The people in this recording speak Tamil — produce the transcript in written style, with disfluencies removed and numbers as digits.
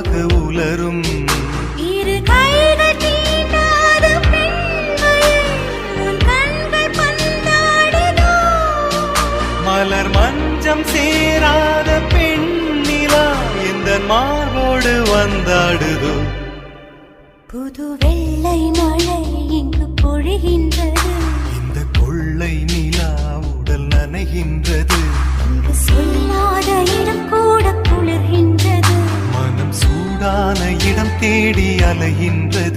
மெதுவாக உலரும். இரு கைகள் தீண்டாத பெண்மையை உன் கண்கள் பந்தாடுதோ. மலர் மஞ்சம் சேராத பெண்ணிலா எந்த மார்போடு வந்தாடுதோ. புது வெள்ளை மழை இங்கு பொழிகின்றது. இந்த கொள்ளை நிலா உடல் நனைகின்றது. இங்கு சொல்லாத இடம் கூட குளிர்கின்றது. மனம் சூடான இடம் தேடி அலைகின்றது.